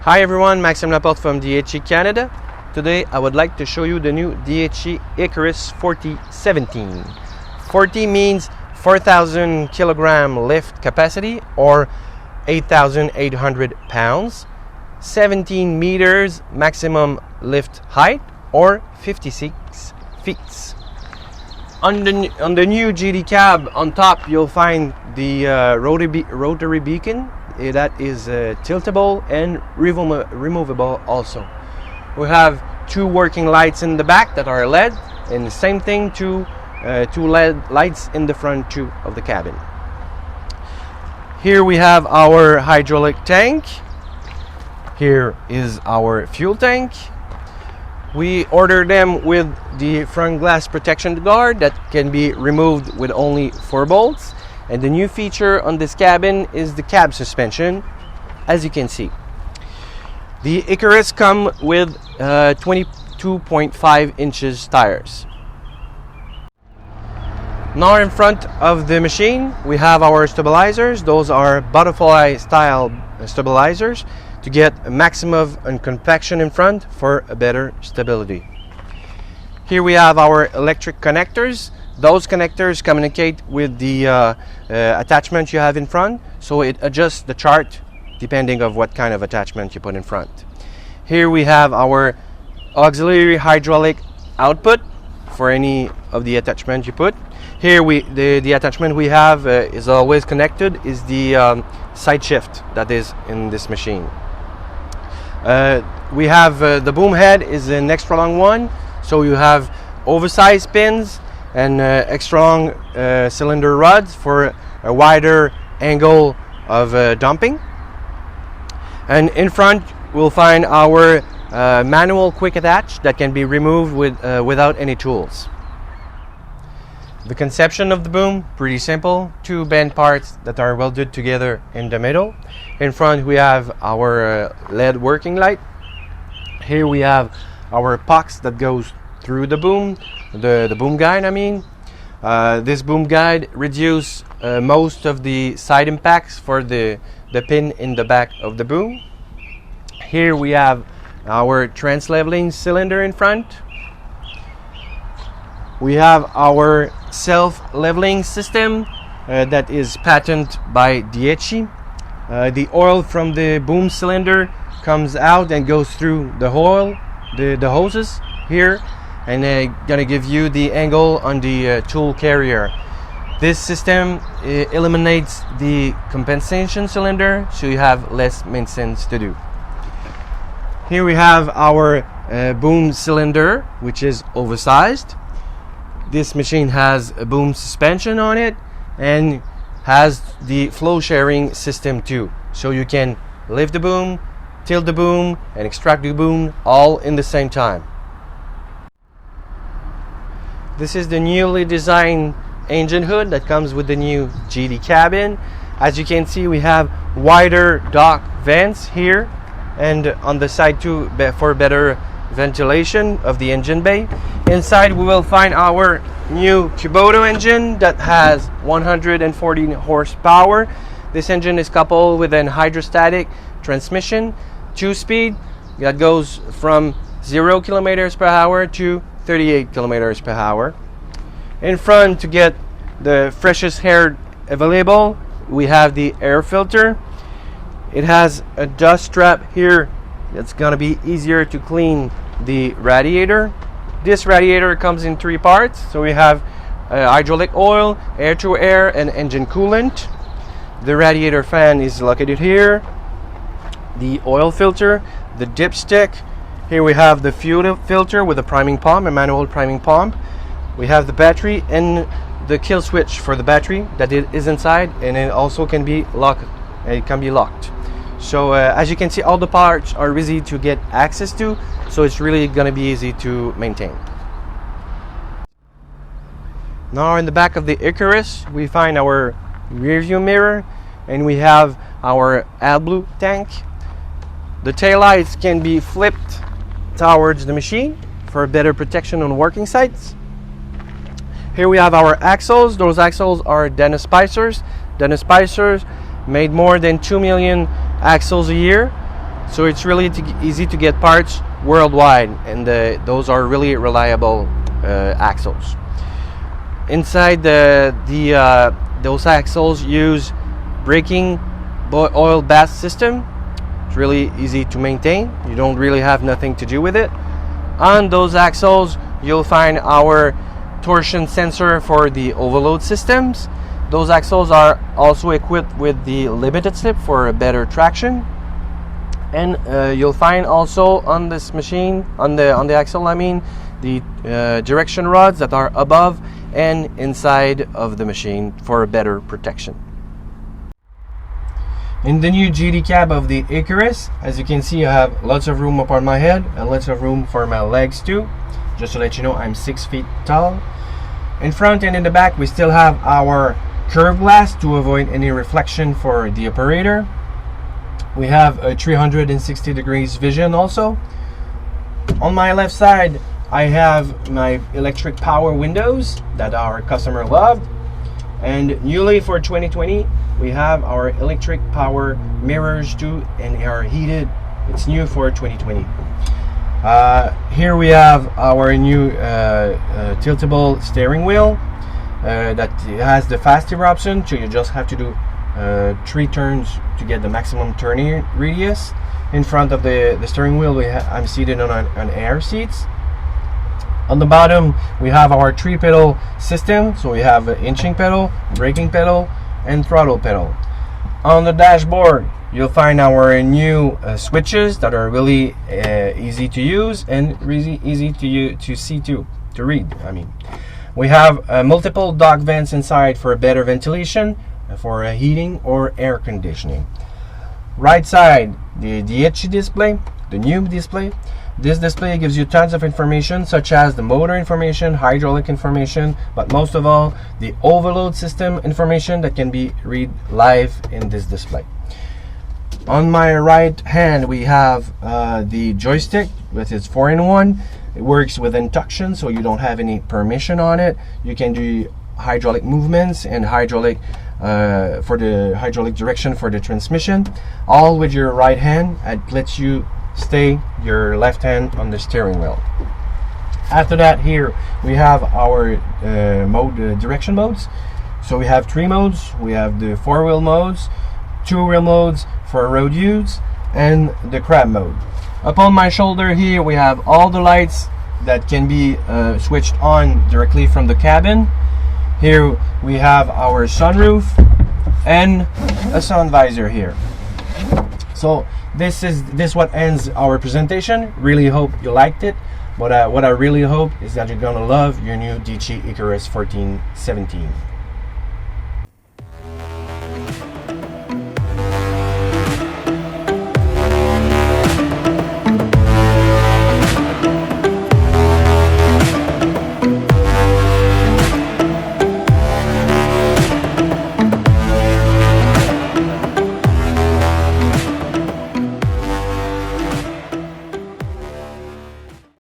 Hi everyone, Maxime Laporte from Dieci Canada. Today I would like to show you the new Dieci Icarus 4017. 40 means 4,000 kilogram lift capacity or 8,800 pounds. 17 meters maximum lift height or 56 feet. On the new GD cab, on top you'll find the rotary beacon. That is tiltable and removable also. We have two working lights in the back that are LED, and the same thing, two LED lights in the front too of the cabin. Here we have our hydraulic tank. Here is our fuel tank. We ordered them with the front glass protection guard that can be removed with only 4 bolts. And the new feature on this cabin is the cab suspension, as you can see. The Icarus come with 22.5 inches tires. Now in front of the machine we have our stabilizers. Those are butterfly style stabilizers to get a maximum of compaction in front for a better stability. Here we have our electric connectors. Those connectors communicate with the attachment you have in front, so it adjusts the chart depending of what kind of attachment you put in front. Here we have our auxiliary hydraulic output for any of the attachment you put. Here the attachment we have is always connected is the side shift that is in this machine. We have the boom head is an extra long one, so you have oversized pins and extra long cylinder rods for a wider angle of dumping. And in front we'll find our manual quick attach that can be removed without any tools. The conception of the boom, pretty simple. Two bent parts that are welded together in the middle. In front we have our LED working light. Here we have our pucks that goes through the boom, the boom guide I mean. This boom guide reduces most of the side impacts for the pin in the back of the boom. Here we have our trans-leveling cylinder in front. We have our self-leveling system that is patented by Dieci. The oil from the boom cylinder comes out and goes through the hoses here, and gonna give you the angle on the tool carrier. This system eliminates the compensation cylinder, so you have less maintenance to do. Here we have our boom cylinder, which is oversized. This machine has a boom suspension on it and has the flow sharing system too, so you can lift the boom, tilt the boom, and extract the boom all in the same time. This is the newly designed engine hood that comes with the new GD cabin. As you can see, we have wider dock vents here and on the side too for better ventilation of the engine bay. Inside we will find our new Kubota engine that has 140 horsepower. This engine is coupled with an hydrostatic transmission, 2-speed, that goes from 0 kilometers per hour to 38 kilometers per hour. In front, to get the freshest air available, we have the air filter. It has a dust strap here that's gonna be easier to clean the radiator. This radiator comes in 3 parts, so we have hydraulic oil, air to air, and engine coolant. The radiator fan is located here. The oil filter, the dipstick. Here we have the fuel filter with a priming pump, a manual priming pump. We have the battery and the kill switch for the battery that is inside, and it also can be locked. It can be locked. So as you can see, all the parts are easy to get access to, so it's really gonna be easy to maintain. Now in the back of the Icarus we find our rear view mirror, and we have our AdBlue tank. The taillights can be flipped towards the machine for better protection on working sites. Here we have our axles. Those axles are Dennis Spicers. Dennis Spicers made more than 2 million axles a year. so it's really easy to get parts worldwide, and those are really reliable axles. Inside those axles use braking oil bath system. It's really easy to maintain. You don't really have nothing to do with it. On those axles you'll find our torsion sensor for the overload systems. Those axles are also equipped with the limited slip for a better traction. And you'll find also on this machine, on the axle I mean, the direction rods that are above and inside of the machine for a better protection. In the new GD cab of the Icarus, as you can see, I have lots of room up on my head and lots of room for my legs too. Just to let you know, I'm 6 feet tall. In front and in the back we still have our curve glass to avoid any reflection for the operator. We have a 360 degrees vision also. On my left side I have my electric power windows that our customer loved, and newly for 2020 we have our electric power mirrors too, and they are heated. It's new for 2020. Here we have our new tiltable steering wheel that has the faster option, so you just have to do 3 turns to get the maximum turning radius. In front of the steering wheel I'm seated on air seats. On the bottom we have our 3-pedal system, so we have an inching pedal, braking pedal, and throttle pedal. On the dashboard you'll find our new switches that are really easy to use and really easy to see too, to read I mean. We have multiple dock vents inside for better ventilation, for heating or air conditioning. Right side, the Dieci Display, the new display. This display gives you tons of information, such as the motor information, hydraulic information, but most of all the overload system information that can be read live in this display. On my right hand we have the joystick with its 4-in-1. It works with induction, so you don't have any permission on it. You can do hydraulic movements and hydraulic for the hydraulic direction for the transmission, all with your right hand. It lets you stay your left hand on the steering wheel. After that, here we have our direction modes. So we have 3 modes. We have the 4-wheel modes, 2-wheel modes for road use, and the crab mode. Up on my shoulder here we have all the lights that can be switched on directly from the cabin. Here we have our sunroof and a sun visor here. So this what ends our presentation. Really hope you liked it, but what I really hope is that you're gonna love your new Dieci Icarus 1417.